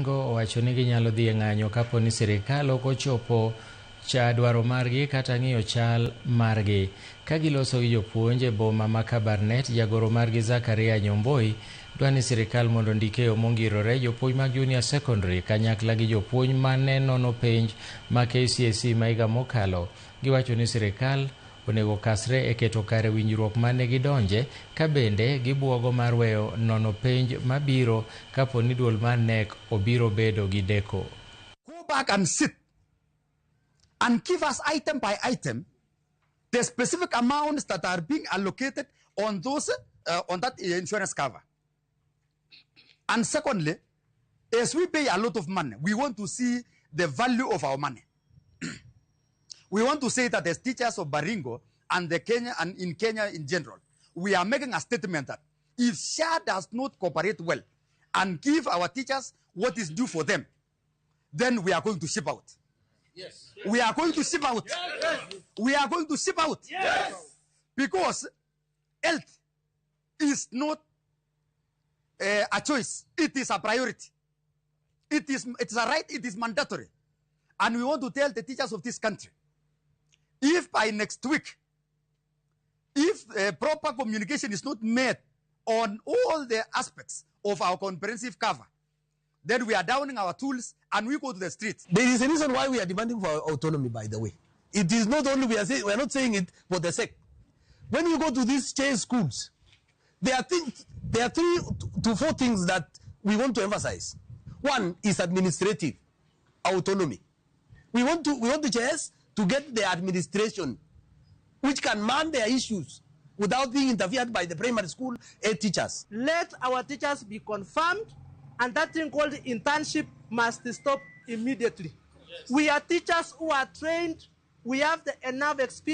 Owacho ni ginyalo dhi e ng'anyo kapo ni sirikal ok ochopo dwaro margi kata ng'iyo chal margi. Ka giloso gi jopuonj e boma ma Kabarnet, jagoro margi Zakaria Nyomboi dwa ni sirikal mondo ndike omongirore jopuonj mag junior secondary kanyakla gi jopuonj mane nono penj ma KCSE ma higa mokalo. Giwacho ni sirikal onego kasre e keto kare winjruok mane gidonje, ka bende gibuogo mar weyo nono penj mabiro kapo ni duol mar NEC obiro bedo gi deko. Go back and sit and give us item by item the specific amounts that are being allocated on those on that insurance cover. And secondly, as we pay a lot of money, we want to see the value of our money. We want to say that as teachers of Baringo and in Kenya in general, we are making a statement that if SHA does not cooperate well and give our teachers what is due for them, then we are going to ship out. Yes. We are going to ship out. Yes. We are going to ship out. Yes. Because health is not a choice. It is a priority. It's a right. It is mandatory. And we want to tell the teachers of this country, if by next week, if proper communication is not made on all the aspects of our comprehensive cover, then we are downing our tools and we go to the streets. There is a reason why we are demanding for autonomy, by the way. It is not only, we are not saying it for the sake. When you go to these chain schools, there are 3 to 4 things that we want to emphasize. One is administrative autonomy. We want the chairs to get the administration which can man their issues without being interfered by the primary school teachers. Let our teachers be confirmed, and that thing called internship must stop immediately. Yes. We are teachers who are trained, we have enough experience.